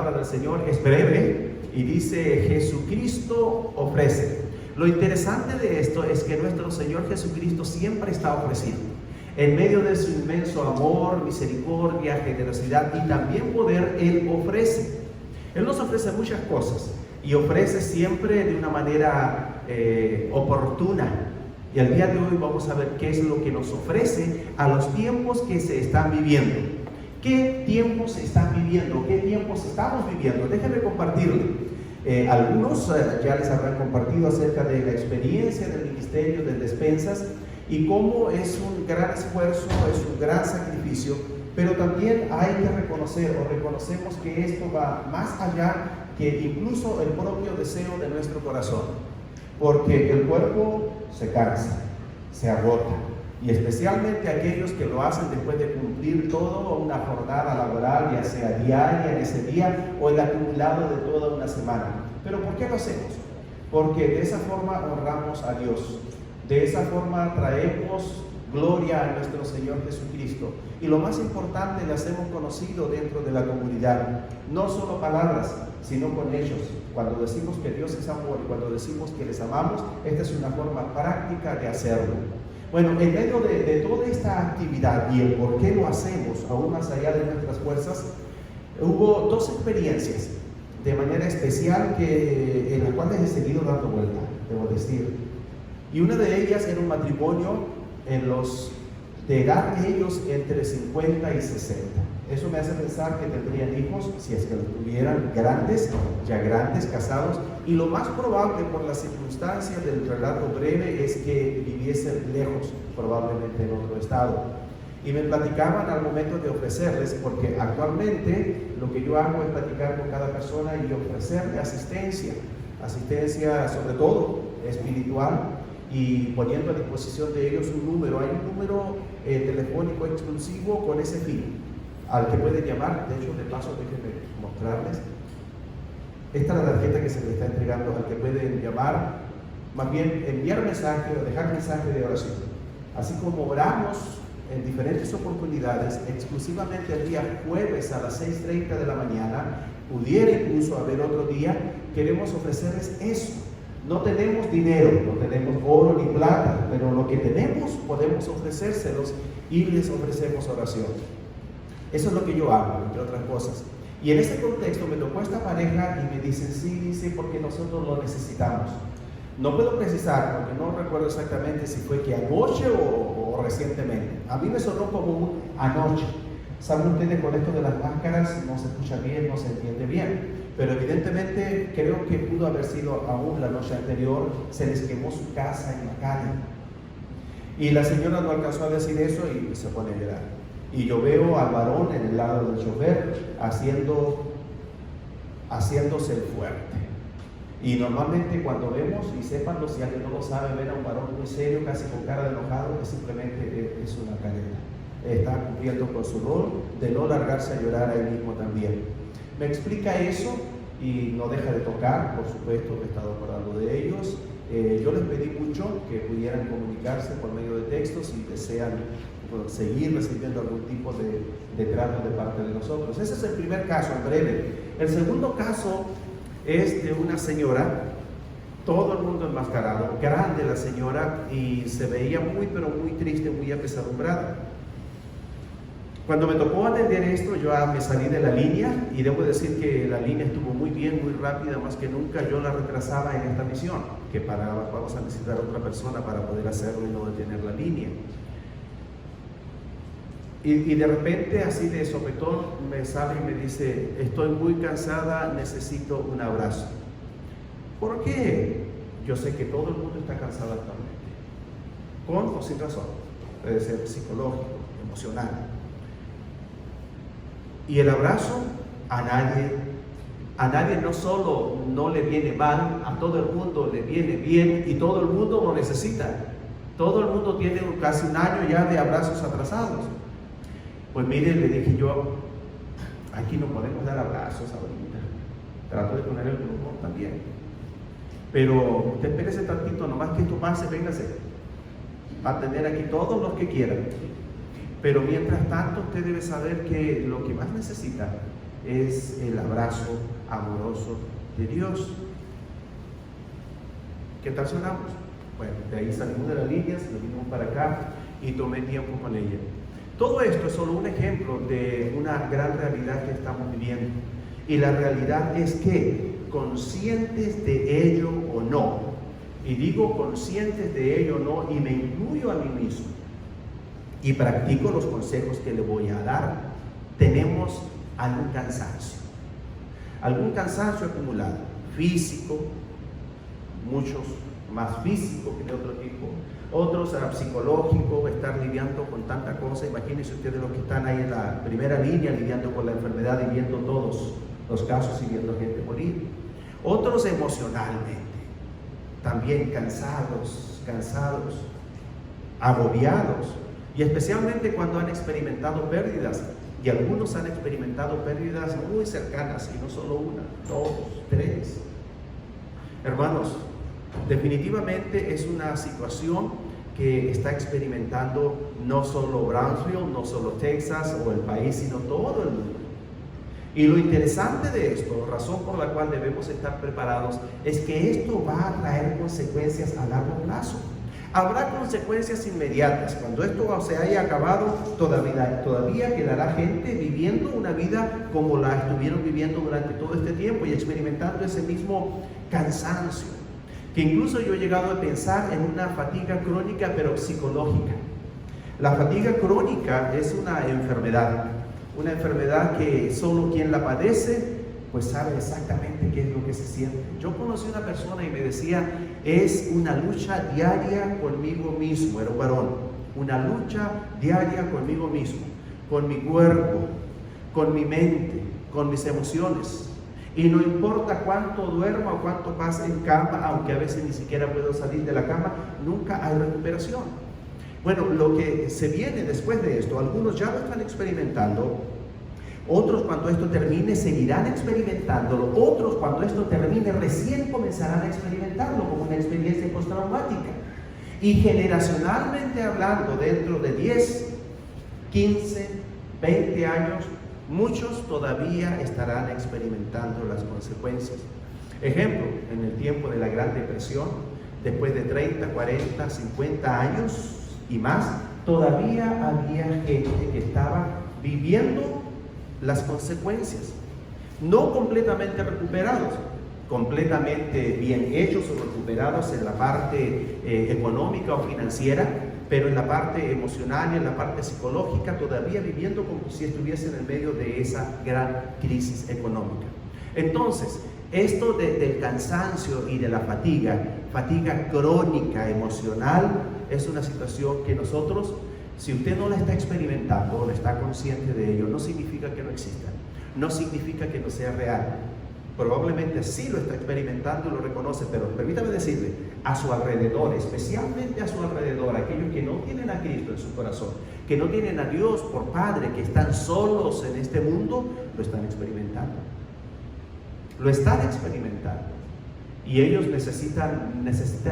palabra del Señor es breve y dice: Jesucristo ofrece. Lo interesante de esto es que nuestro Señor Jesucristo siempre está ofreciendo. En medio de su inmenso amor, misericordia, generosidad y también poder, Él ofrece. Él nos ofrece muchas cosas y ofrece siempre de una manera oportuna. Y al día de hoy vamos a ver qué es lo que nos ofrece a los tiempos que se están viviendo. ¿Qué tiempos se están viviendo? ¿Qué tiempos estamos viviendo? Déjenme compartirlo. Algunos ya les habrán compartido acerca de la experiencia del ministerio de despensas y cómo es un gran esfuerzo, es un gran sacrificio, pero también hay que reconocer o reconocemos que esto va más allá que incluso el propio deseo de nuestro corazón, porque el cuerpo se cansa, se agota, y especialmente aquellos que lo hacen después de cumplir toda una jornada laboral, ya sea diaria en ese día o el acumulado de toda una semana. ¿Pero por qué lo hacemos? Porque de esa forma honramos a Dios, de esa forma traemos gloria a nuestro Señor Jesucristo, y lo más importante, le hacemos conocido dentro de la comunidad, no solo palabras, sino con hechos. Cuando decimos que Dios es amor y cuando decimos que les amamos, esta es una forma práctica de hacerlo. Bueno, en medio de toda esta actividad y el por qué lo hacemos, aún más allá de nuestras fuerzas, hubo dos experiencias de manera especial en las cuales he seguido dando vuelta, debo decir. Y una de ellas era un matrimonio de edad ellos entre 50 y 60. Eso me hace pensar que tendrían hijos, si es que los tuvieran, ya grandes, casados, y lo más probable por las circunstancias del relato breve es que viviesen lejos, probablemente en otro estado. Y me platicaban al momento de ofrecerles, porque actualmente lo que yo hago es platicar con cada persona y ofrecerle asistencia sobre todo espiritual, y poniendo a disposición de ellos un número. Hay un número telefónico exclusivo con ese fin, al que pueden llamar. De hecho, de paso, déjenme mostrarles. Esta es la tarjeta que se les está entregando, al que pueden llamar, más bien enviar mensaje o dejar mensaje de oración. Así como oramos en diferentes oportunidades, exclusivamente el día jueves a las 6:30 de la mañana, pudiera incluso haber otro día, queremos ofrecerles eso. No tenemos dinero, no tenemos oro ni plata, pero lo que tenemos podemos ofrecérselos y les ofrecemos oración. Eso es lo que yo hago, entre otras cosas. Y en ese contexto me tocó esta pareja y me dicen: sí, dice, porque nosotros lo necesitamos. No puedo precisar, porque no recuerdo exactamente si fue que anoche o recientemente. A mí me sonó como un anoche. Saben ustedes, con esto de las máscaras no se escucha bien, no se entiende bien. Pero evidentemente creo que pudo haber sido aún la noche anterior, se les quemó su casa en la calle. Y la señora no alcanzó a decir eso y se pone a llorar. Y yo veo al varón en el lado del chofer haciéndose el fuerte. Y normalmente cuando vemos, y sépanlo si alguien no lo sabe, ver a un varón muy serio, casi con cara de enojado, que simplemente es una careta. Está cumpliendo con su rol de no largarse a llorar ahí mismo también. Me explica eso y no deja de tocar, por supuesto, que he estado acordando de ellos. Yo les pedí mucho que pudieran comunicarse por medio de textos si desean seguir recibiendo algún tipo de trato de parte de nosotros. Ese es el primer caso, en breve. El segundo caso es de una señora, todo el mundo enmascarado, grande la señora, y se veía muy, pero muy triste, muy apesadumbrada. Cuando me tocó atender esto, yo me salí de la línea, y debo decir que la línea estuvo muy bien, muy rápida, más que nunca yo la retrasaba en esta misión, que vamos a necesitar otra persona para poder hacerlo y no detener la línea. Y de repente, así de sopetón, me sale y me dice: estoy muy cansada, necesito un abrazo. ¿Por qué? Yo sé que todo el mundo está cansado actualmente, con o sin razón, puede ser psicológico, emocional. Y el abrazo a nadie no solo no le viene mal, a todo el mundo le viene bien, y todo el mundo lo necesita. Todo el mundo tiene casi un año ya de abrazos atrasados. Pues mire, le dije yo: aquí no podemos dar abrazos ahorita. Trato de poner el grupo también. Pero usted espérese tantito, nomás que esto pase, véngase. Va a tener aquí todos los que quieran. Pero mientras tanto, usted debe saber que lo que más necesita es el abrazo amoroso de Dios. ¿Qué tal sonamos? Bueno, de ahí salimos de las líneas, nos vinimos para acá y tomé tiempo con ella. Todo esto es solo un ejemplo de una gran realidad que estamos viviendo. Y la realidad es que, conscientes de ello o no, y digo conscientes de ello o no, y me incluyo a mí mismo, y practico los consejos que le voy a dar, tenemos algún cansancio acumulado, físico, muchos más físico que de otro tipo, otros psicológico, estar lidiando con tanta cosa. Imagínense ustedes los que están ahí en la primera línea lidiando con la enfermedad y viendo todos los casos y viendo gente morir. Otros emocionalmente, también cansados, agobiados, y especialmente cuando han experimentado pérdidas, y algunos han experimentado pérdidas muy cercanas, y no solo una, 2, 3. Hermanos, definitivamente es una situación que está experimentando no solo Brownsville, no solo Texas o el país, sino todo el mundo. Y lo interesante de esto, razón por la cual debemos estar preparados, es que esto va a traer consecuencias a largo plazo. Habrá consecuencias inmediatas. Cuando esto se haya acabado, todavía quedará gente viviendo una vida como la estuvieron viviendo durante todo este tiempo y experimentando ese mismo cansancio, que incluso yo he llegado a pensar en una fatiga crónica pero psicológica. La fatiga crónica es una enfermedad que solo quien la padece pues sabe exactamente qué es lo que se siente. Yo conocí una persona y me decía, es una lucha diaria conmigo mismo, era un varón, una lucha diaria conmigo mismo, con mi cuerpo, con mi mente, con mis emociones. Y no importa cuánto duerma o cuánto pase en cama, aunque a veces ni siquiera puedo salir de la cama, nunca hay recuperación. Bueno, lo que se viene después de esto, algunos ya lo están experimentando, otros cuando esto termine seguirán experimentándolo, otros cuando esto termine recién comenzarán a experimentarlo como una experiencia postraumática. Y generacionalmente hablando, dentro de 10, 15, 20 años, muchos todavía estarán experimentando las consecuencias. Ejemplo, en el tiempo de la Gran Depresión, después de 30, 40, 50 años y más, todavía había gente que estaba viviendo las consecuencias, no completamente recuperados, completamente bien hechos o recuperados en la parte económica o financiera, pero en la parte emocional y en la parte psicológica todavía viviendo como si estuviesen en medio de esa gran crisis económica. Entonces, esto del cansancio y de la fatiga crónica emocional, es una situación que nosotros, si usted no la está experimentando o no está consciente de ello, no significa que no exista, no significa que no sea real. Probablemente sí lo está experimentando y lo reconoce, pero permítame decirle, a su alrededor, especialmente a su alrededor, aquellos que no tienen a Cristo en su corazón, que no tienen a Dios por Padre, que están solos en este mundo, lo están experimentando. Lo están experimentando. Y ellos necesitan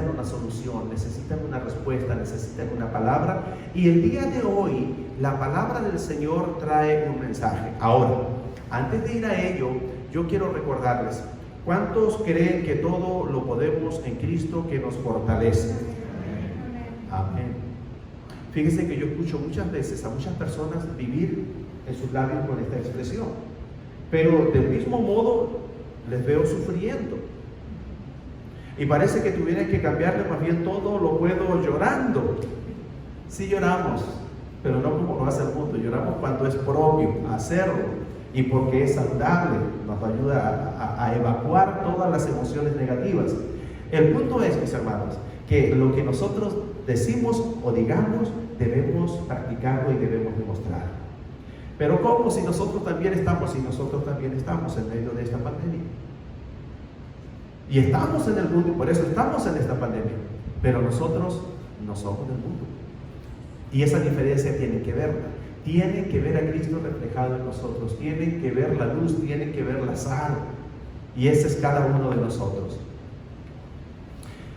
una solución, necesitan una respuesta, necesitan una palabra. Y el día de hoy, la palabra del Señor trae un mensaje. Ahora, antes de ir a ello, yo quiero recordarles, ¿cuántos creen que todo lo podemos en Cristo que nos fortalece? Amén. Fíjense que yo escucho muchas veces a muchas personas vivir en sus labios con esta expresión, pero del mismo modo les veo sufriendo. Y parece que tuvieran que cambiarle más bien todo lo puedo llorando. Sí lloramos, pero no como lo hace el mundo. Lloramos cuando es propio hacerlo y porque es saludable, nos ayuda a evacuar todas las emociones negativas. El punto es, mis hermanos, que lo que nosotros decimos o digamos debemos practicarlo y debemos demostrarlo. Pero ¿cómo si nosotros también estamos en medio de esta pandemia? Y estamos en el mundo, y por eso estamos en esta pandemia, pero nosotros no somos del mundo. Y esa diferencia tienen que verla. Tienen que ver a Cristo reflejado en nosotros, tienen que ver la luz, tienen que ver la sal. Y ese es cada uno de nosotros.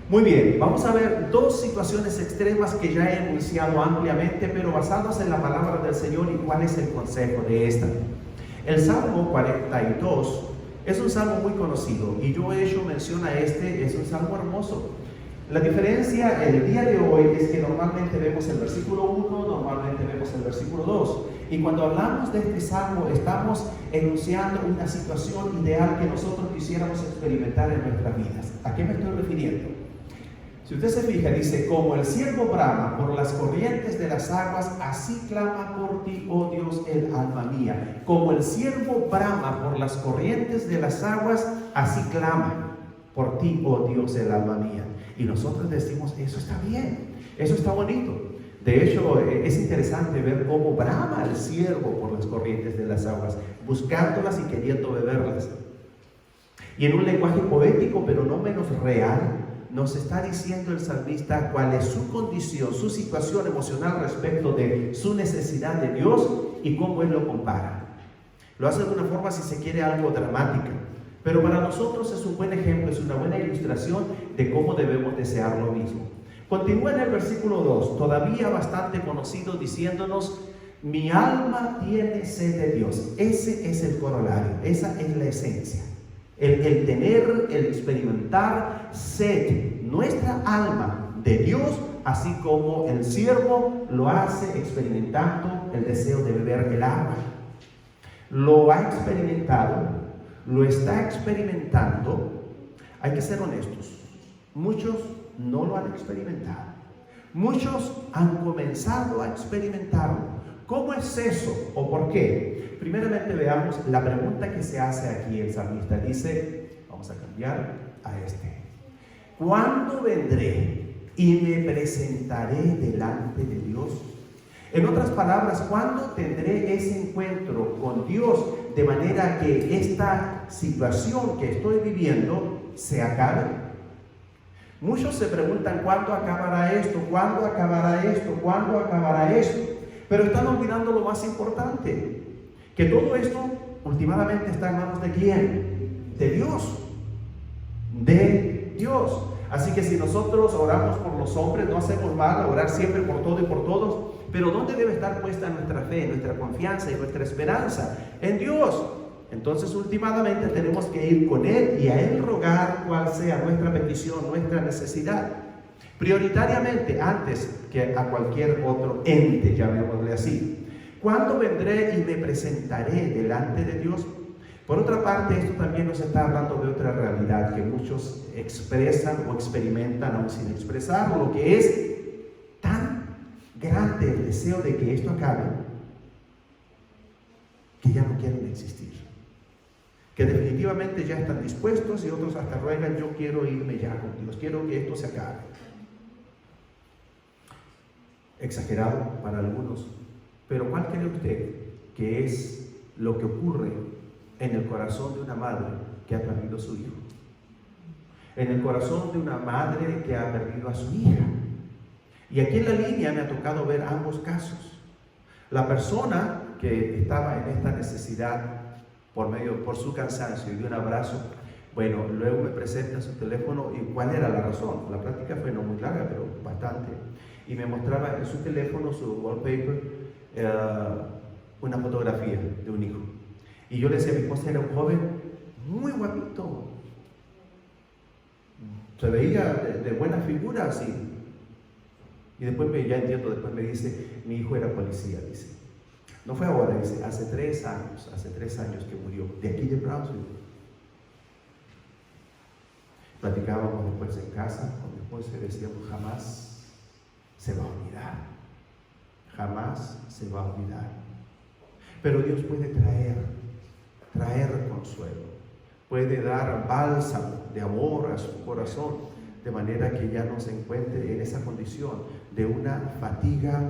Muy bien, vamos a ver dos situaciones extremas que ya he enunciado ampliamente, pero basados en la palabra del Señor y cuál es el consejo de esta. El Salmo 42 es un salmo muy conocido y yo he hecho mención a este, es un salmo hermoso. La diferencia en el día de hoy es que normalmente vemos el versículo 1, normalmente vemos el versículo 2. Y cuando hablamos de este salmo, estamos enunciando una situación ideal que nosotros quisiéramos experimentar en nuestras vidas. ¿A qué me estoy refiriendo? Si usted se fija, dice, como el ciervo brama por las corrientes de las aguas, así clama por ti, oh Dios, el alma mía. Como el ciervo brama por las corrientes de las aguas, así clama por ti, oh Dios, el alma mía. Y nosotros decimos, eso está bien, eso está bonito. De hecho, es interesante ver cómo brama el ciervo por las corrientes de las aguas, buscándolas y queriendo beberlas. Y en un lenguaje poético, pero no menos real, nos está diciendo el salmista cuál es su condición, su situación emocional respecto de su necesidad de Dios y cómo él lo compara. Lo hace de una forma, si se quiere, algo dramática. Pero para nosotros es un buen ejemplo, es una buena ilustración de cómo debemos desear lo mismo. Continúa en el versículo 2, todavía bastante conocido, diciéndonos, mi alma tiene sed de Dios. Ese es el corolario, esa es la esencia. El tener, el experimentar sed, nuestra alma de Dios, así como el siervo lo hace experimentando el deseo de beber el agua. Lo ha experimentado, lo está experimentando. Hay que ser honestos, muchos no lo han experimentado, muchos han comenzado a experimentarlo. ¿Cómo es eso o por qué? Primeramente veamos la pregunta que se hace aquí el salmista. Dice, vamos a cambiar a este: ¿cuándo vendré y me presentaré delante de Dios? En otras palabras, ¿cuándo tendré ese encuentro con Dios de manera que esta situación que estoy viviendo se acabe? Muchos se preguntan, ¿cuándo acabará esto? ¿Cuándo acabará esto? ¿Cuándo acabará esto? Pero están olvidando lo más importante, que todo esto últimamente está en manos de ¿quién? De Dios. De Dios. Así que si nosotros oramos por los hombres, no hacemos mal, orar siempre por todo y por todos, pero ¿dónde debe estar puesta nuestra fe, nuestra confianza y nuestra esperanza? En Dios. Entonces últimamente tenemos que ir con Él y a Él rogar cuál sea nuestra petición, nuestra necesidad. Prioritariamente, antes que a cualquier otro ente, llamémosle así. ¿Cuándo vendré y me presentaré delante de Dios? Por otra parte, esto también nos está hablando de otra realidad que muchos expresan o experimentan aún sin expresarlo, lo que es tan grande el deseo de que esto acabe, que ya no quieren existir, que definitivamente ya están dispuestos y otros hasta ruegan, yo quiero irme ya con Dios, quiero que esto se acabe. Exagerado para algunos, pero ¿cuál cree usted que es lo que ocurre en el corazón de una madre que ha perdido a su hijo? En el corazón de una madre que ha perdido a su hija. Y aquí en la línea me ha tocado ver ambos casos. La persona que estaba en esta necesidad por su cansancio y de un abrazo, bueno, luego me presenta su teléfono y ¿cuál era la razón? La plática fue no muy larga, pero bastante. Y me mostraba en su teléfono, su wallpaper, una fotografía de un hijo. Y yo le decía, mi esposa era un joven muy guapito. Se veía de buena figura así. Y después, ya entiendo, después me dice, mi hijo era policía, dice. No fue ahora, dice, hace 3 años que murió, de aquí de Brownsville. Platicábamos después en casa, con mi esposa, y decíamos, jamás se va a olvidar, jamás se va a olvidar. Pero Dios puede traer consuelo, puede dar bálsamo de amor a su corazón, de manera que ya no se encuentre en esa condición de una fatiga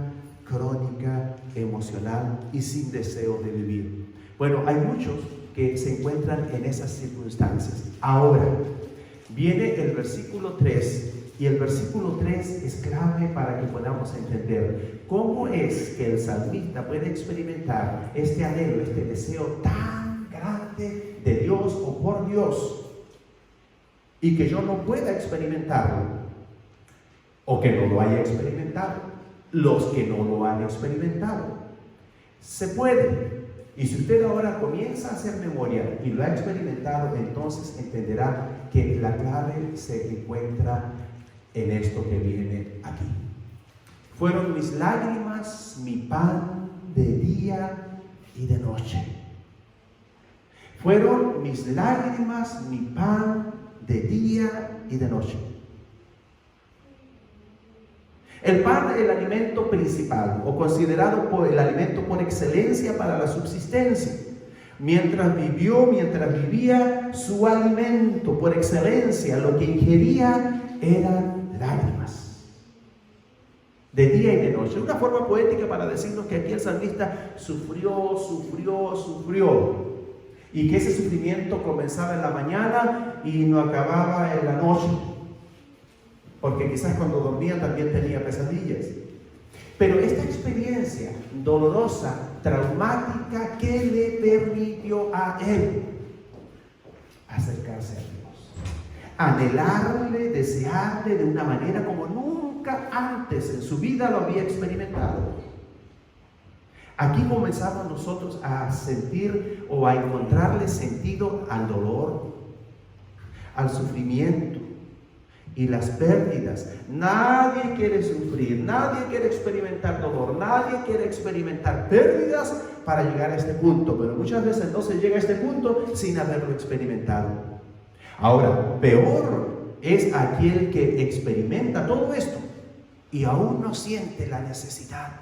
crónica, emocional y sin deseo de vivir. Bueno, hay muchos que se encuentran en esas circunstancias. Ahora, viene el versículo 3, y el versículo 3 es clave para que podamos entender cómo es que el salmista puede experimentar este anhelo, este deseo tan grande de Dios o por Dios, y que yo no pueda experimentarlo, o que no lo haya experimentado. Los que no lo han experimentado, se puede, Y si usted ahora comienza a hacer memoria y lo ha experimentado, entonces entenderá que la clave se encuentra en esto que viene aquí. Fueron mis lágrimas, mi pan de día y de noche. Fueron mis lágrimas, mi pan de día y de noche. El pan, el alimento principal, o considerado por el alimento por excelencia para la subsistencia. Mientras vivía, su alimento por excelencia, lo que ingería eran lágrimas. De día y de noche. Una forma poética para decirnos que aquí el salmista sufrió. Y que ese sufrimiento comenzaba en la mañana y no acababa en la noche. Porque quizás cuando dormía también tenía pesadillas. Pero esta experiencia dolorosa, traumática, que le permitió a él acercarse a Dios, anhelarle, desearle de una manera como nunca antes en su vida lo había experimentado. Aquí comenzamos nosotros a sentir o a encontrarle sentido al dolor, al sufrimiento y las pérdidas. Nadie quiere sufrir, nadie quiere experimentar dolor, nadie quiere experimentar pérdidas para llegar a este punto, pero muchas veces no se llega a este punto sin haberlo experimentado. Ahora, peor es aquel que experimenta todo esto y aún no siente la necesidad,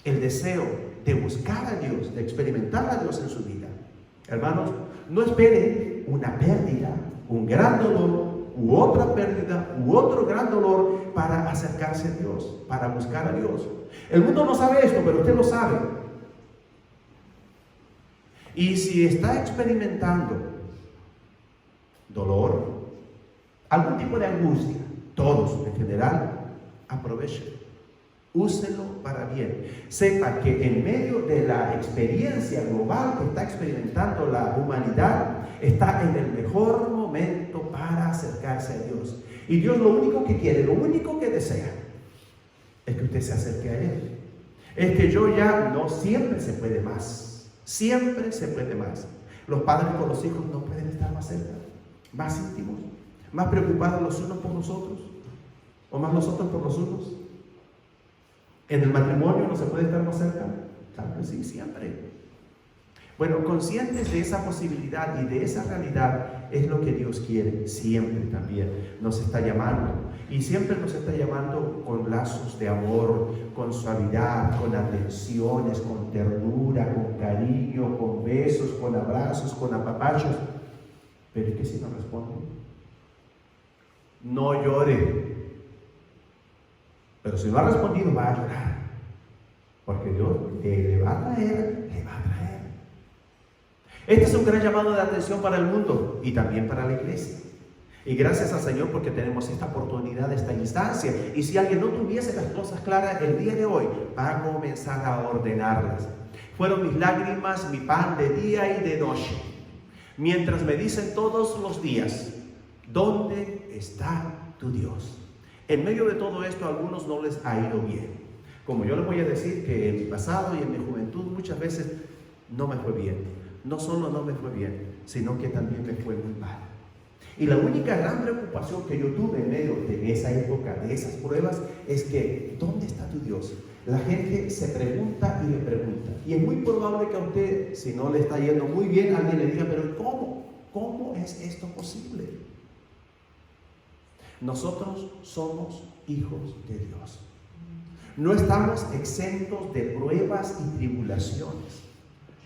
el deseo de buscar a Dios, de experimentar a Dios en su vida. Hermanos, no espere una pérdida, un gran dolor, u otra pérdida, u otro gran dolor para acercarse a Dios, para buscar a Dios. El mundo no sabe esto, pero usted lo sabe. Y si está experimentando dolor, algún tipo de angustia, todos en general, aprovechen. Úselo para bien. Sepa que en medio de la experiencia global que está experimentando la humanidad, está en el mejor momento para acercarse a Dios. Y Dios lo único que quiere, lo único que desea, es que usted se acerque a Él. Es que no siempre se puede más. Siempre se puede más. Los padres con los hijos no pueden estar más cerca, más íntimos, más preocupados los unos por los otros, o más nosotros por los unos. ¿En el matrimonio no se puede estar más cerca? Claro que sí, siempre. Bueno, conscientes de esa posibilidad y de esa realidad es lo que Dios quiere, siempre también nos está llamando. Y siempre nos está llamando con lazos de amor, con suavidad, con atenciones, con ternura, con cariño, con besos, con abrazos, con apapachos. Pero ¿y qué si no responde? No llore. Pero si no ha respondido, va a llorar. Porque Dios le va a traer, le va a traer. Este es un gran llamado de atención para el mundo y también para la iglesia. Y gracias al Señor porque tenemos esta oportunidad, esta instancia. Y si alguien no tuviese las cosas claras el día de hoy, va a comenzar a ordenarlas. Fueron mis lágrimas, mi pan de día y de noche. Mientras me dicen todos los días, ¿dónde está tu Dios? En medio de todo esto, a algunos no les ha ido bien. Como yo les voy a decir que en mi pasado y en mi juventud muchas veces no me fue bien. No solo no me fue bien, sino que también me fue muy mal. Y la única gran preocupación que yo tuve en medio de esa época, de esas pruebas, es que ¿dónde está tu Dios? La gente se pregunta y le pregunta. Y es muy probable que a usted, si no le está yendo muy bien, alguien le diga, pero ¿cómo? ¿Cómo es esto posible? Nosotros somos hijos de Dios. No estamos exentos de pruebas y tribulaciones.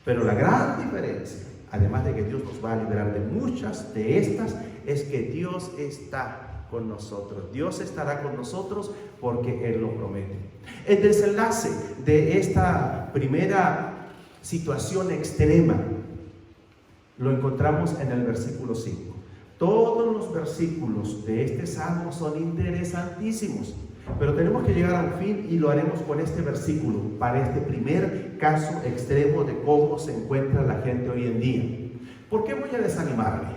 Pero la gran diferencia, además de que Dios nos va a librar de muchas de estas, es que Dios está con nosotros. Dios estará con nosotros porque Él lo promete. El desenlace de esta primera situación extrema lo encontramos en el versículo 5. Todos los versículos de este salmo son interesantísimos, pero tenemos que llegar a un fin y lo haremos con este versículo para este primer caso extremo de cómo se encuentra la gente hoy en día. ¿Por qué voy a desanimarme?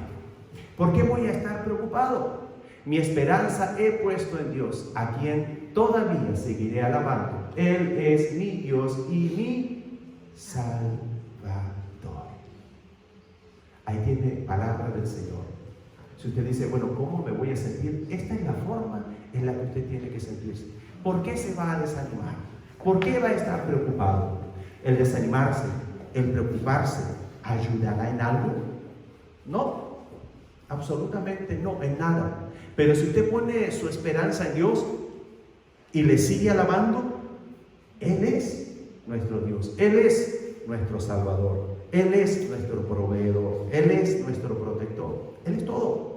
¿Por qué voy a estar preocupado? Mi esperanza he puesto en Dios, a quien todavía seguiré alabando. Él es mi Dios y mi Salvador. Ahí tiene palabra del Señor. Si usted dice, bueno, ¿cómo me voy a sentir? Esta es la forma en la que usted tiene que sentirse. ¿Por qué se va a desanimar? ¿Por qué va a estar preocupado? El desanimarse, el preocuparse, ¿ayudará en algo? No, absolutamente no, en nada. Pero si usted pone su esperanza en Dios y le sigue alabando, Él es nuestro Dios, Él es nuestro Salvador, Él es nuestro proveedor, Él es nuestro protector, Él es todo.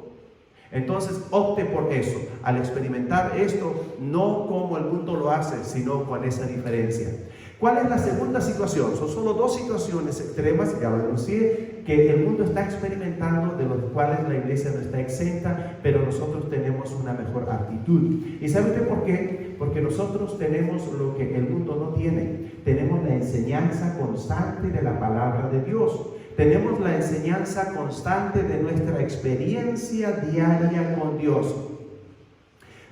Entonces opte por eso, al experimentar esto, no como el mundo lo hace, sino con esa diferencia. ¿Cuál es la segunda situación? Son solo dos situaciones extremas, ya lo denuncié, que el mundo está experimentando, de los cuales la iglesia no está exenta, pero nosotros tenemos una mejor actitud. ¿Y sabe usted por qué? Porque nosotros tenemos lo que el mundo no tiene. Tenemos la enseñanza constante de la palabra de Dios. Tenemos la enseñanza constante de nuestra experiencia diaria con Dios.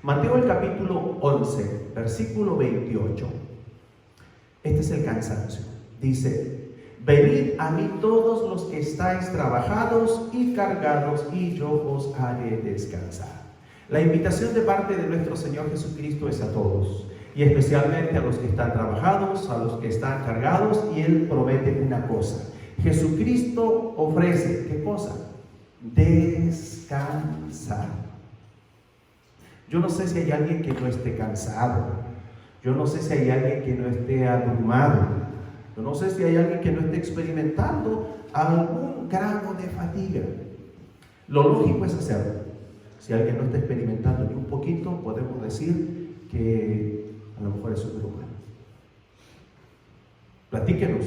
Mateo el capítulo 11, versículo 28. Este es el cansancio. Dice, venid a mí todos los que estáis trabajados y cargados, y yo os haré descansar. La invitación de parte de nuestro Señor Jesucristo es a todos, y especialmente a los que están trabajados, a los que están cargados, y Él promete una cosa. Jesucristo ofrece, ¿qué cosa? Descansar. Yo no sé si hay alguien que no esté cansado. Yo no sé si hay alguien que no esté abrumado. Yo no sé si hay alguien que no esté experimentando algún grado de fatiga. Lo lógico es hacerlo. Si alguien no está experimentando ni un poquito, podemos decir que a lo mejor es superhumano. Platíquenos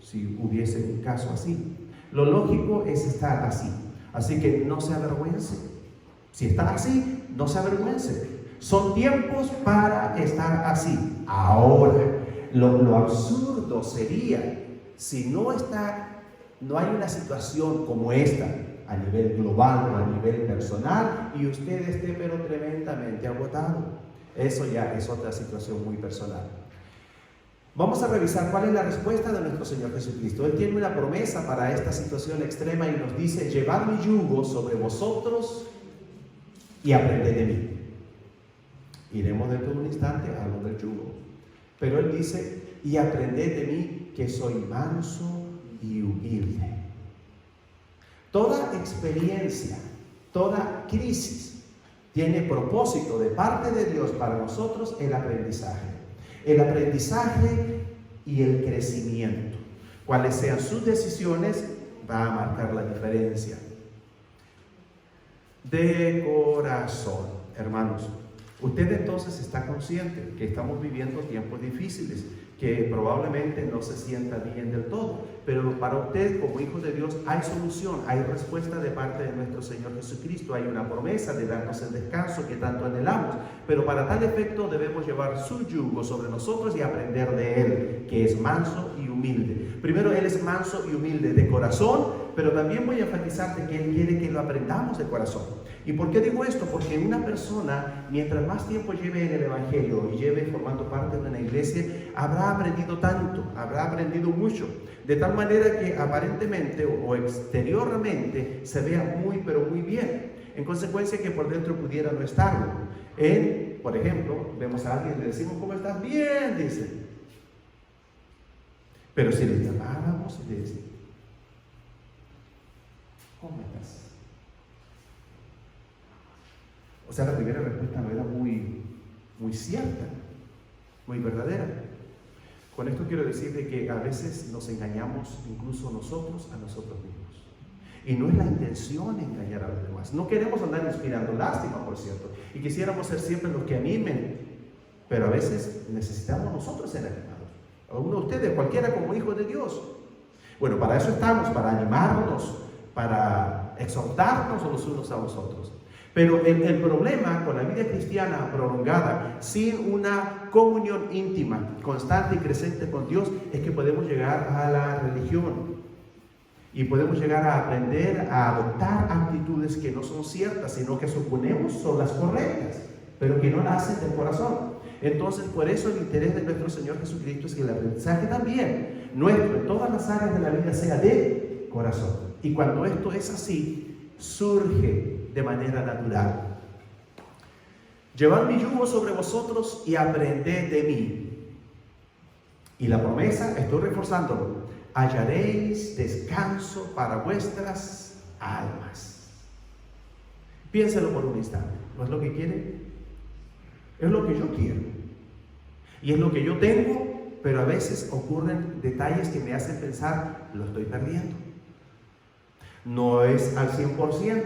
si hubiese un caso así. Lo lógico es estar así. Así que no se avergüence. Si está así, no se avergüence. Son tiempos para estar así. Ahora, lo absurdo sería si no hay una situación como esta a nivel global o a nivel personal y usted esté pero tremendamente agotado. Eso ya es otra situación muy personal. Vamos a revisar cuál es la respuesta de nuestro Señor Jesucristo. Él tiene una promesa para esta situación extrema y nos dice, llevad mi yugo sobre vosotros y aprended de mí. Iremos dentro de un instante a lo del yugo. Pero Él dice, y aprended de mí que soy manso y humilde. Toda experiencia, toda crisis tiene propósito de parte de Dios para nosotros el aprendizaje. El aprendizaje y el crecimiento. Cuáles sean sus decisiones va a marcar la diferencia. De corazón, hermanos. Usted entonces está consciente que estamos viviendo tiempos difíciles, que probablemente no se sienta bien del todo, pero para usted como hijo de Dios hay solución, hay respuesta de parte de nuestro Señor Jesucristo, hay una promesa de darnos el descanso que tanto anhelamos, pero para tal efecto debemos llevar su yugo sobre nosotros y aprender de Él, que es manso y humilde. Primero, Él es manso y humilde de corazón, pero también voy a enfatizar de que Él quiere que lo aprendamos de corazón. ¿Y por qué digo esto? Porque una persona, mientras más tiempo lleve en el Evangelio y lleve formando parte de una iglesia, habrá aprendido tanto, habrá aprendido mucho, de tal manera que aparentemente o exteriormente se vea muy, pero muy bien. En consecuencia que por dentro pudiera no estarlo. Por ejemplo, vemos a alguien y le decimos, ¿cómo estás? Bien, dice. Pero si le llamáramos y le decimos, ¿cómo estás? O sea, la primera respuesta no era muy cierta, muy verdadera. Con esto quiero decir de que a veces nos engañamos incluso nosotros a nosotros mismos. Y no es la intención engañar a los demás. No queremos andar inspirando lástima, por cierto. Y quisiéramos ser siempre los que animen. Pero a veces necesitamos nosotros ser animados. Alguno de ustedes, cualquiera como hijo de Dios. Bueno, para eso estamos, para animarnos, para exhortarnos los unos a los otros. Pero el problema con la vida cristiana prolongada, sin una comunión íntima, constante y creciente con Dios, es que podemos llegar a la religión y podemos llegar a aprender a adoptar actitudes que no son ciertas, sino que suponemos son las correctas, pero que no nacen del corazón. Entonces, por eso el interés de nuestro Señor Jesucristo es que el aprendizaje también nuestro en todas las áreas de la vida sea de corazón. Y cuando esto es así, surge de manera natural. Llevad mi yugo sobre vosotros y aprended de mí. Y la promesa, estoy reforzándolo, hallaréis descanso para vuestras almas. Piénselo por un instante. ¿No es lo que quiere? Es lo que yo quiero. Y es lo que yo tengo, pero a veces ocurren detalles que me hacen pensar, lo estoy perdiendo. No es al 100%.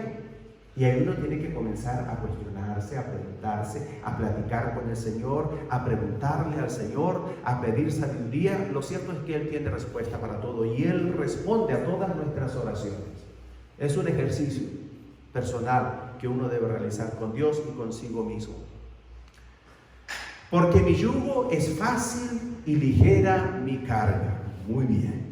Y ahí uno tiene que comenzar a cuestionarse, a preguntarse, a platicar con el Señor, a preguntarle al Señor, a pedir sabiduría. Lo cierto es que Él tiene respuesta para todo y Él responde a todas nuestras oraciones. Es un ejercicio personal que uno debe realizar con Dios y consigo mismo. Porque mi yugo es fácil y ligera mi carga. Muy bien.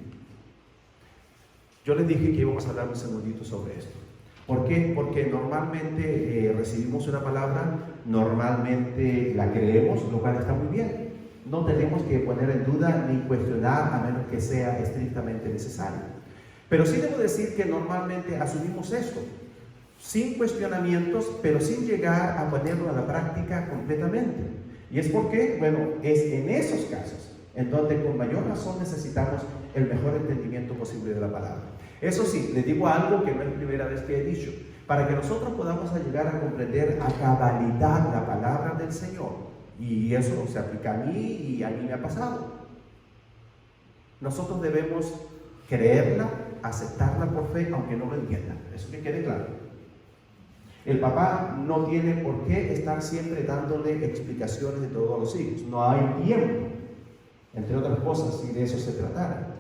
Yo les dije que íbamos a hablar un segundito sobre esto. ¿Por qué? Porque normalmente recibimos una palabra, normalmente la creemos, lo cual está muy bien. No tenemos que poner en duda ni cuestionar a menos que sea estrictamente necesario. Pero sí debo decir que normalmente asumimos esto, sin cuestionamientos, pero sin llegar a ponerlo a la práctica completamente. Y es porque, bueno, es en esos casos en donde con mayor razón necesitamos el mejor entendimiento posible de la palabra. Eso sí, les digo algo que no es la primera vez que he dicho. Para que nosotros podamos llegar a comprender a cabalidad la palabra del Señor, y eso se aplica a mí y a mí me ha pasado, nosotros debemos creerla, aceptarla por fe, aunque no lo entiendan. Eso que quede claro. El papá no tiene por qué estar siempre dándole explicaciones de todos los hijos. No hay tiempo, entre otras cosas, si de eso se tratara.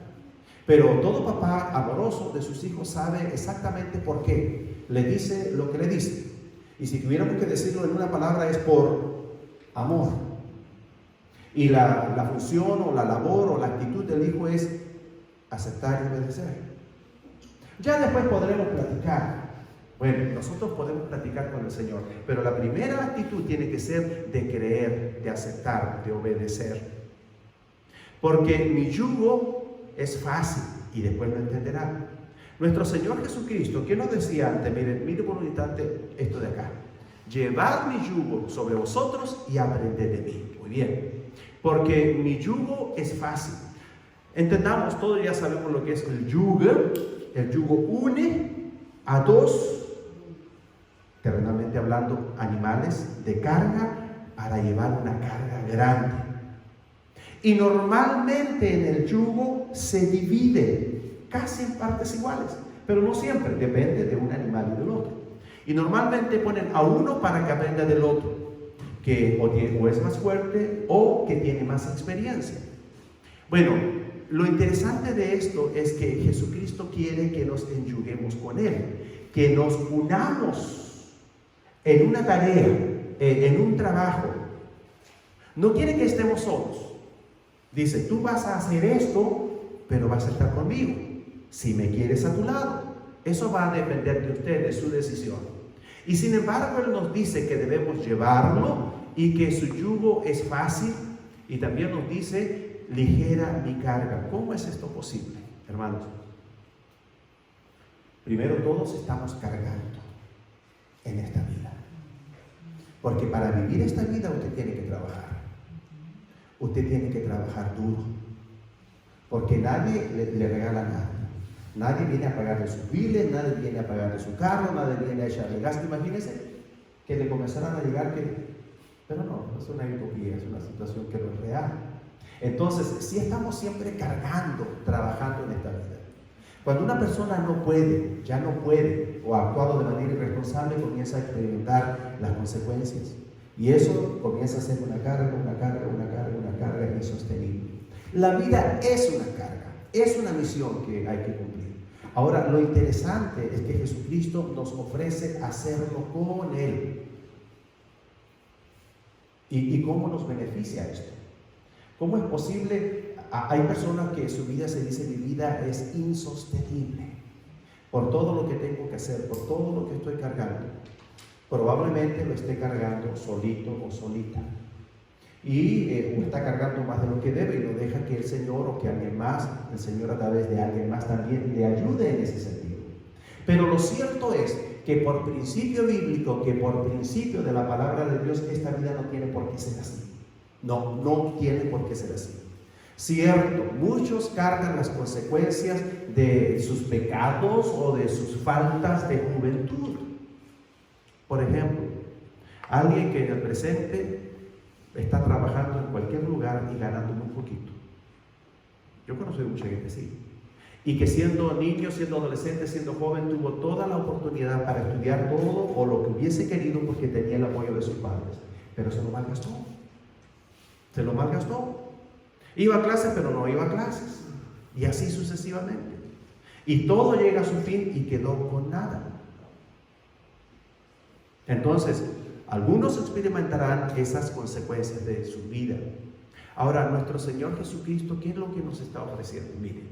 Pero todo papá amoroso de sus hijos sabe exactamente por qué le dice lo que le dice. Y si tuviéramos que decirlo en una palabra es por amor. Y la función o la labor o la actitud del hijo es aceptar y obedecer. Ya después podremos platicar. Bueno, nosotros podemos platicar con el Señor, pero la primera actitud tiene que ser de creer, de aceptar, de obedecer. Porque mi yugo es fácil, y después lo entenderán. Nuestro Señor Jesucristo, ¿qué nos decía antes? Mire por un instante esto de acá. Llevad mi yugo sobre vosotros y aprended de mí. Muy bien. Porque mi yugo es fácil. Entendamos, todos ya sabemos lo que es el yugo. El yugo une a dos, terrenalmente hablando, animales de carga para llevar una carga grande. Y normalmente en el yugo se divide casi en partes iguales, pero no siempre, depende de un animal y del otro. Y normalmente ponen a uno para que aprenda del otro, que o es más fuerte o que tiene más experiencia. Bueno, lo interesante de esto es que Jesucristo quiere que nos enyuguemos con Él, que nos unamos en una tarea, en un trabajo. No quiere que estemos solos. Dice, tú vas a hacer esto, pero vas a estar conmigo, si me quieres a tu lado. Eso va a depender de usted, de su decisión. Y sin embargo, Él nos dice que debemos llevarlo y que su yugo es fácil, y también nos dice, ligera mi carga. ¿Cómo es esto posible, hermanos? Primero, todos estamos cargando en esta vida. Porque para vivir esta vida usted tiene que trabajar. Usted tiene que trabajar duro, porque nadie le regala nada. Nadie viene a pagarle sus biles, nadie viene a pagarle su carro, nadie viene a echarle gasto. Imagínense que le comenzaran a llegar pero no, es una utopía, es una situación que no es real. Entonces, si estamos siempre cargando, trabajando en esta vida. Cuando una persona no puede, ya no puede, o ha actuado de manera irresponsable, comienza a experimentar las consecuencias. Y eso comienza a ser una carga insostenible. La vida es una carga, es una misión que hay que cumplir. Ahora, lo interesante es que Jesucristo nos ofrece hacerlo con Él. ¿Y cómo nos beneficia esto? ¿Cómo es posible? Hay personas que su vida se dice, mi vida es insostenible por todo lo que tengo que hacer, por todo lo que estoy cargando. Probablemente lo esté cargando solito o solita. Y está cargando más de lo que debe y lo deja que el Señor o que alguien más, el Señor a través de alguien más también le ayude en ese sentido. Pero lo cierto es que por principio bíblico, que por principio de la palabra de Dios, esta vida no tiene por qué ser así. No tiene por qué ser así. Cierto, muchos cargan las consecuencias de sus pecados o de sus faltas de juventud. Por ejemplo, alguien que en el presente está trabajando en cualquier lugar y ganando muy poquito. Yo conocí mucha gente así. Y que siendo niño, siendo adolescente, siendo joven, tuvo toda la oportunidad para estudiar todo o lo que hubiese querido porque tenía el apoyo de sus padres. Pero se lo malgastó. Se lo malgastó. Iba a clases, pero no iba a clases. Y así sucesivamente. Y todo llega a su fin y quedó con nada. Entonces, algunos experimentarán esas consecuencias de su vida. Ahora, nuestro Señor Jesucristo, ¿qué es lo que nos está ofreciendo? Miren,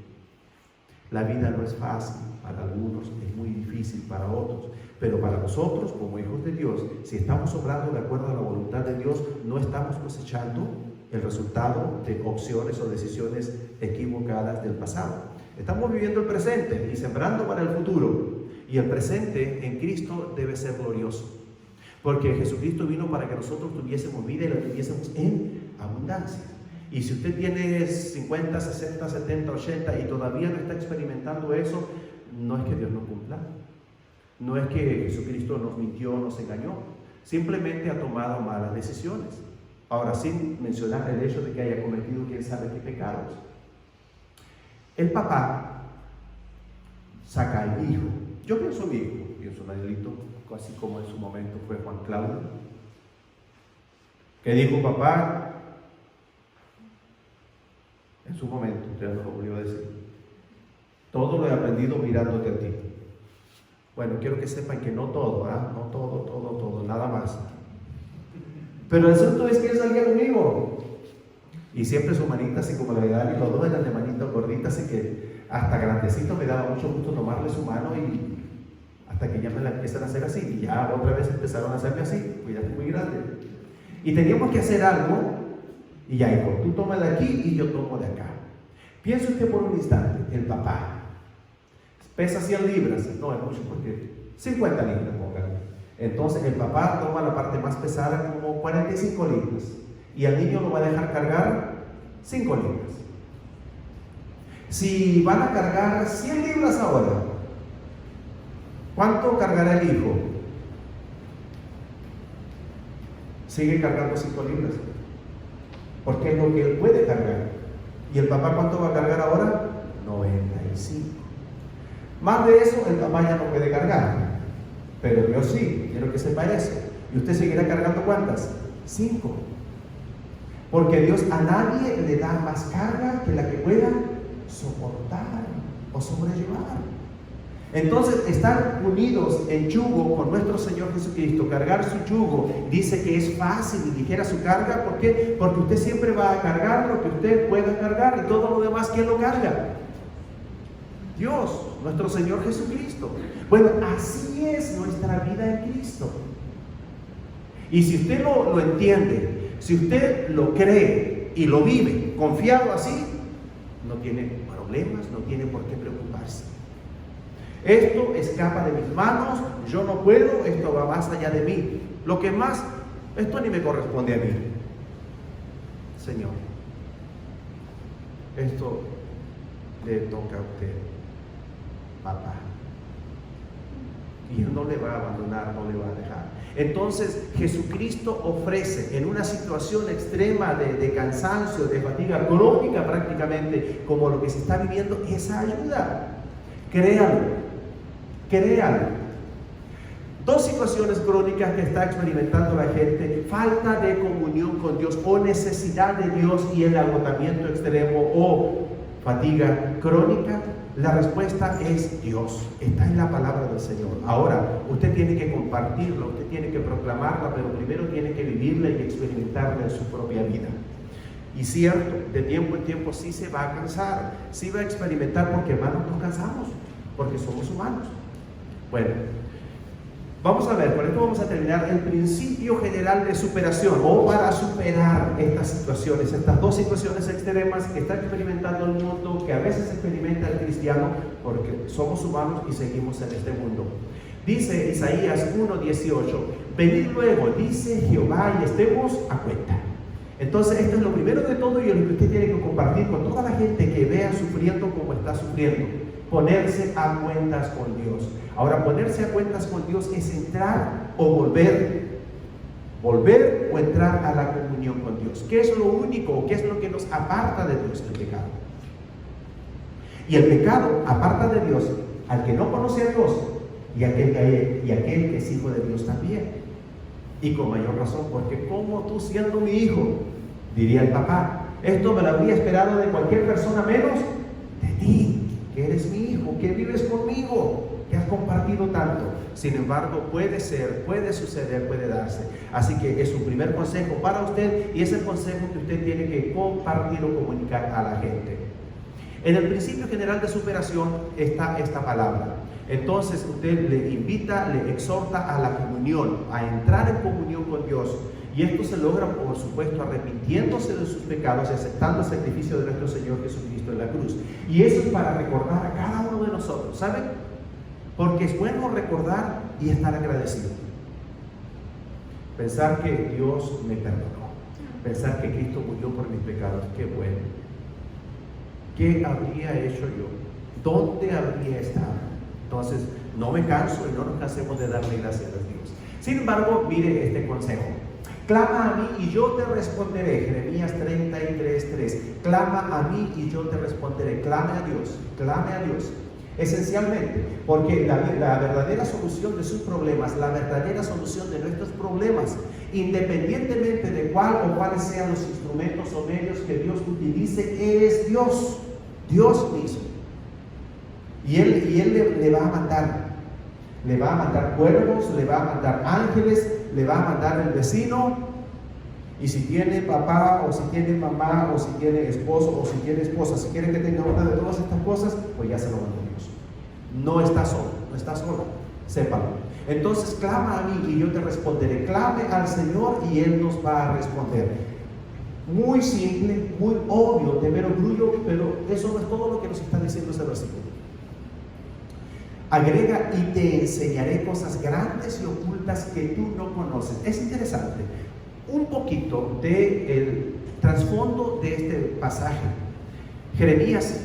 la vida no es fácil para algunos, es muy difícil para otros, pero para nosotros, como hijos de Dios, si estamos obrando de acuerdo a la voluntad de Dios, no estamos cosechando el resultado de opciones o decisiones equivocadas del pasado. Estamos viviendo el presente y sembrando para el futuro. Y el presente en Cristo debe ser glorioso, porque Jesucristo vino para que nosotros tuviésemos vida y la tuviésemos en abundancia. Y si usted tiene 50, 60, 70, 80 y todavía no está experimentando eso, no es que Dios no cumpla, no es que Jesucristo nos mintió, nos engañó, simplemente ha tomado malas decisiones. Ahora, sin mencionar el hecho de que haya cometido quién sabe qué pecados. El papá saca al hijo. Yo pienso mi hijo, pienso en Danielito, así como en su momento fue Juan Claudio, que dijo: papá, en su momento, ya no lo volvió a decir, todo lo he aprendido mirándote a ti. Bueno, quiero que sepan que no todo, no todo, nada más. Pero el asunto es que él salía conmigo. Y siempre su manita, así como la de Dani, los dos eran de manitas gorditas, así que hasta grandecito me daba mucho gusto tomarle su mano, y hasta que ya me la empiezan a hacer así. Y ya otra vez empezaron a hacerme así, pues ya estoy muy grande. Y teníamos que hacer algo, y ya hijo, tú toma de aquí y yo tomo de acá. Piensa usted por un instante, el papá pesa 100 libras, no es mucho porque 50 libras, póngale. Entonces el papá toma la parte más pesada, como 45 libras, y al niño lo va a dejar cargar 5 libras. Si van a cargar 100 libras ahora, ¿cuánto cargará el hijo? Sigue cargando 5 libras, porque es lo que él puede cargar. ¿Y el papá cuánto va a cargar ahora? 95. Más de eso el papá ya no puede cargar, pero Dios sí, quiero que sepa eso. ¿Y usted seguirá cargando cuántas? 5. Porque Dios a nadie le da más carga que la que pueda soportar o sobrellevar. Entonces, estar unidos en yugo con nuestro Señor Jesucristo, cargar su yugo, dice que es fácil y ligera su carga. ¿Por qué? Porque usted siempre va a cargar lo que usted pueda cargar, y todo lo demás, ¿quién lo carga? Dios, nuestro Señor Jesucristo. Bueno, así es nuestra vida en Cristo. Y si usted lo entiende, si usted lo cree y lo vive confiado así, no tiene problemas, no tiene por qué preocuparse. Esto escapa de mis manos, yo no puedo, esto va más allá de mí. Lo que más, esto ni me corresponde a mí. Señor, esto le toca a usted, papá. Y Él no le va a abandonar, no le va a dejar. Entonces Jesucristo ofrece en una situación extrema de cansancio, de fatiga crónica prácticamente, como lo que se está viviendo, esa ayuda. Créanlo. Dos situaciones crónicas que está experimentando la gente: falta de comunión con Dios, o necesidad de Dios y el agotamiento extremo, o fatiga crónica. La respuesta es Dios, está en la palabra del Señor. Ahora, usted tiene que compartirla, usted tiene que proclamarla, pero primero tiene que vivirla y experimentarla en su propia vida. Y cierto, de tiempo en tiempo sí se va a cansar, sí va a experimentar, porque hermanos, nos cansamos, porque somos humanos. Bueno, Vamos a ver, con esto vamos a terminar el principio general de superación, o para superar estas situaciones, estas dos situaciones extremas que está experimentando el mundo, que a veces experimenta el cristiano, porque somos humanos y seguimos en este mundo. Dice Isaías 1:18, venid luego, dice Jehová, y estemos a cuenta. Entonces esto es lo primero de todo y lo que usted tiene que compartir con toda la gente que vea sufriendo como está sufriendo. Ponerse a cuentas con Dios. Ahora, ponerse a cuentas con Dios es entrar o volver o entrar a la comunión con Dios. ¿Qué es lo único? ¿Qué es lo que nos aparta de Dios? El pecado. Y el pecado aparta de Dios al que no conoce a Dios y aquel que es hijo de Dios también. Y con mayor razón, porque como tú siendo mi hijo, diría el papá, esto me lo habría esperado de cualquier persona menos de ti, que eres mi hijo, que vives conmigo, que has compartido tanto. Sin embargo, puede ser, puede suceder, puede darse. Así que es un primer consejo para usted y es el consejo que usted tiene que compartir o comunicar a la gente. En el principio general de superación está esta palabra. Entonces usted le invita, le exhorta a la comunión, a entrar en comunión con Dios. Y esto se logra, por supuesto, arrepintiéndose de sus pecados y aceptando el sacrificio de nuestro Señor Jesucristo en la cruz. Y eso es para recordar a cada uno de nosotros, ¿saben? Porque es bueno recordar y estar agradecido. Pensar que Dios me perdonó. Pensar que Cristo murió por mis pecados. ¡Qué bueno! ¿Qué habría hecho yo? ¿Dónde habría estado? Entonces, no me canso y no nos cansemos de darle gracias a Dios. Sin embargo, mire este consejo. Clama a mí y yo te responderé. Jeremías 33:3. Clama a mí y yo te responderé. Clame a Dios. Clame a Dios. Esencialmente, porque la verdadera solución de sus problemas, la verdadera solución de nuestros problemas, independientemente de cuál o cuáles sean los instrumentos o medios que Dios utilice, es Dios. Dios mismo. Y Él le va a mandar. Le va a mandar cuervos, le va a mandar ángeles, le va a mandar el vecino. Y si tiene papá, o si tiene mamá, o si tiene esposo, o si tiene esposa, si quiere que tenga una de todas estas cosas, pues ya se lo mandó Dios. No está solo, no está sola, sépalo. Entonces clama a mí y yo te responderé. Clame al Señor y Él nos va a responder. Muy simple, muy obvio, de mero grullo, pero eso no es todo lo que nos está diciendo ese versículo. Agrega, y te enseñaré cosas grandes y ocultas que tú no conoces. Es interesante, un poquito del trasfondo de este pasaje. Jeremías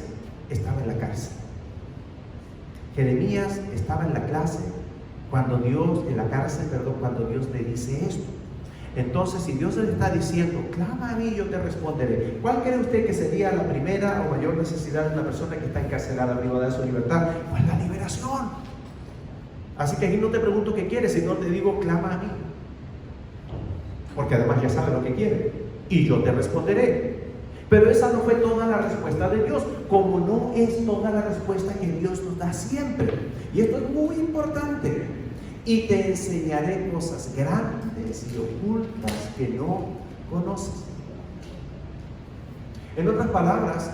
estaba en la cárcel. Jeremías estaba en la cárcel cuando Dios le dice esto. Entonces, si Dios le está diciendo, clama a mí y yo te responderé, ¿cuál cree usted que sería la primera o mayor necesidad de una persona que está encarcelada, privada de su libertad? Pues la liberación. Así que aquí no te pregunto qué quieres, sino te digo, clama a mí. Porque además ya sabe lo que quiere. Y yo te responderé. Pero esa no fue toda la respuesta de Dios, como no es toda la respuesta que Dios nos da siempre. Y esto es muy importante. Y te enseñaré cosas grandes y ocultas que no conoces. En otras palabras,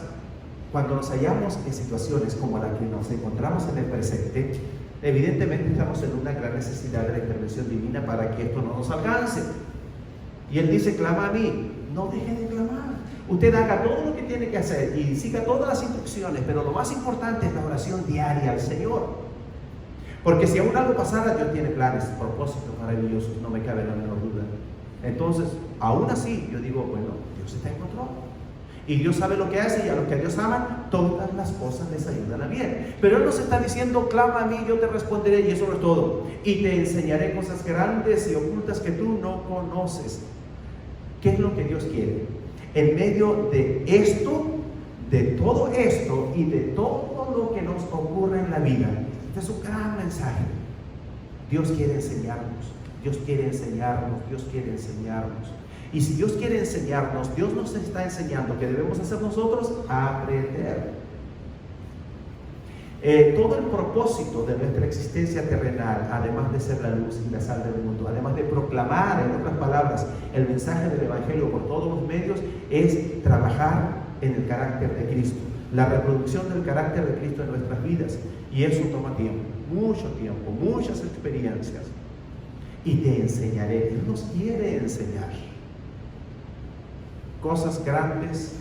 cuando nos hallamos en situaciones como la que nos encontramos en el presente, evidentemente estamos en una gran necesidad de la intervención divina para que esto no nos alcance. Y Él dice, clama a mí. No deje de clamar. Usted haga todo lo que tiene que hacer y siga todas las instrucciones, pero lo más importante es la oración diaria al Señor. Porque si aún algo pasara, Dios tiene planes, propósitos maravillosos, no me cabe la menor duda. Entonces, aún así, yo digo, bueno, Dios está en control. Y Dios sabe lo que hace, y a los que Dios ama, todas las cosas les ayudan a bien. Pero Él nos está diciendo, clama a mí, yo te responderé, y eso no es todo. Y te enseñaré cosas grandes y ocultas que tú no conoces. ¿Qué es lo que Dios quiere? En medio de esto, de todo esto y de todo lo que nos ocurre en la vida, este es un gran mensaje. Dios quiere enseñarnos, Dios quiere enseñarnos, Dios quiere enseñarnos. Y si Dios quiere enseñarnos, Dios nos está enseñando que debemos hacer nosotros aprender. Todo el propósito de nuestra existencia terrenal, además de ser la luz y la sal del mundo, además de proclamar, en otras palabras, el mensaje del Evangelio por todos los medios, es trabajar en el carácter de Cristo, la reproducción del carácter de Cristo en nuestras vidas. Y eso toma tiempo, mucho tiempo, muchas experiencias. y te enseñaré. Él nos quiere enseñar cosas grandes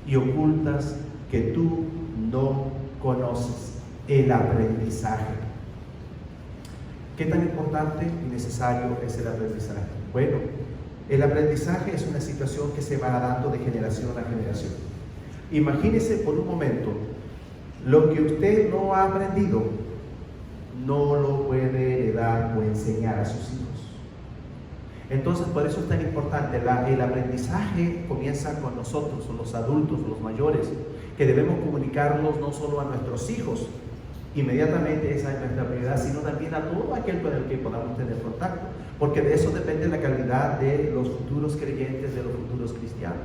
y ocultas que tú no conoces. El aprendizaje. ¿Qué tan importante y necesario es el aprendizaje? Bueno, el aprendizaje es una situación que se va dando de generación a generación. Imagínese por un momento, lo que usted no ha aprendido, no lo puede heredar o enseñar a sus hijos. Entonces, por eso es tan importante. El aprendizaje comienza con nosotros, los adultos, los mayores, que debemos comunicarnos no solo a nuestros hijos, inmediatamente esa es nuestra prioridad, sino también a todo aquel con el que podamos tener contacto, porque de eso depende la calidad de los futuros creyentes, de los futuros cristianos.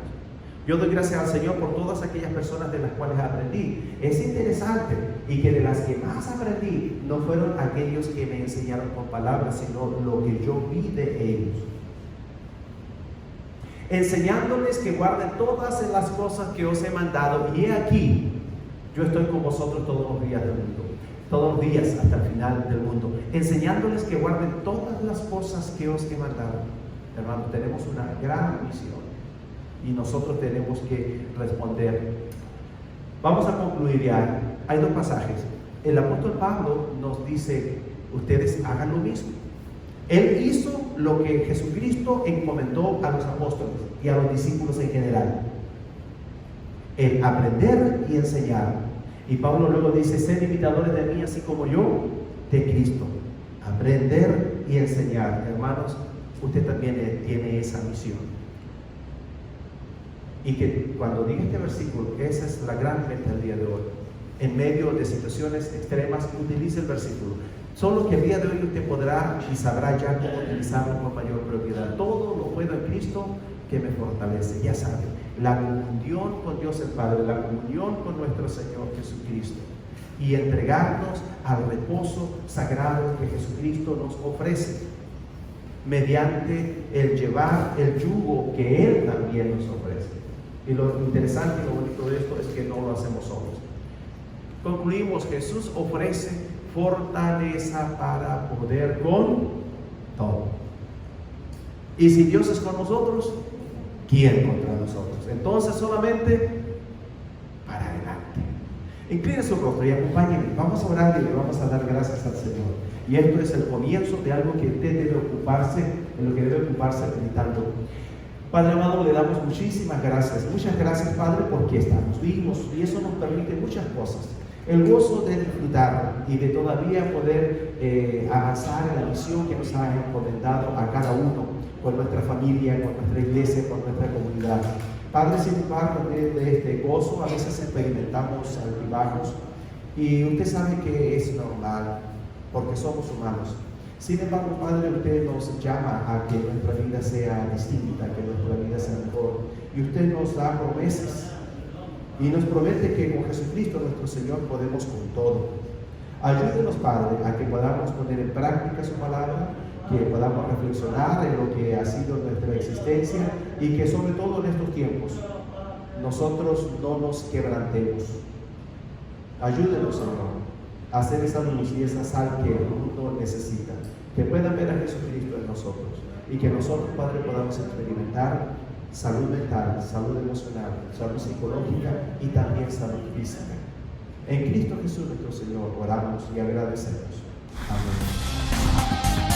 Yo doy gracias al Señor por todas aquellas personas de las cuales aprendí. Es interesante, y que de las que más aprendí no fueron aquellos que me enseñaron con palabras, sino lo que yo vi de ellos. Enseñándoles que guarden todas las cosas que os he mandado, y he aquí, yo estoy con vosotros todos los días del mundo, todos los días hasta el final del mundo, enseñándoles que guarden todas las cosas que os he mandado. Hermanos, tenemos una gran misión y nosotros tenemos que responder. Vamos a concluir ya. Hay dos pasajes. El apóstol Pablo nos dice, ustedes hagan lo mismo. Él hizo lo que Jesucristo encomendó a los apóstoles y a los discípulos en general: el aprender y enseñar. Y Pablo luego dice, sed imitadores de mí así como yo de Cristo. Aprender y enseñar. Hermanos, usted también tiene esa misión. Y que cuando diga este versículo, esa es la gran meta del día de hoy. En medio de situaciones extremas, utilice el versículo. Solo que el día de hoy usted podrá y sabrá ya cómo utilizarlo con mayor propiedad. Todo lo puedo en Cristo que me fortalece. Ya sabe, la comunión con Dios el Padre, la comunión con nuestro Señor Jesucristo, y entregarnos al reposo sagrado que Jesucristo nos ofrece mediante el llevar el yugo que Él también nos ofrece. Y lo interesante y lo bonito de esto es que no lo hacemos solos. Concluimos, Jesús ofrece fortaleza para poder con todo. Y si Dios es con nosotros, ¿quién contra nosotros? Entonces solamente para adelante. Incline su rostro y acompáñenme. Vamos a orar y le vamos a dar gracias al Señor. Y esto es el comienzo de algo que usted debe ocuparse, en lo que debe ocuparse meditando. Padre amado, le damos muchísimas gracias. Muchas gracias, Padre, porque estamos vivos y eso nos permite muchas cosas. El gozo de disfrutar y de todavía poder avanzar en la misión que nos ha encomendado a cada uno, con nuestra familia, con nuestra iglesia, con nuestra comunidad. Padre, sin embargo, de este gozo a veces experimentamos altibajos y usted sabe que es normal porque somos humanos. Sin embargo, Padre, usted nos llama a que nuestra vida sea distinta, que nuestra vida sea mejor, y usted nos da promesas y nos promete que con Jesucristo nuestro Señor podemos con todo. Ayúdenos, Padre, a que podamos poner en práctica su palabra, que podamos reflexionar en lo que ha sido nuestra existencia y que sobre todo en estos tiempos nosotros no nos quebrantemos. Ayúdenos, Señor, a hacer esa luz y esa sal que el mundo necesita, que puedan ver a Jesucristo en nosotros y que nosotros, Padre, podamos experimentar salud mental, salud emocional, salud psicológica y también salud física. En Cristo Jesús nuestro Señor oramos y agradecemos. Amén.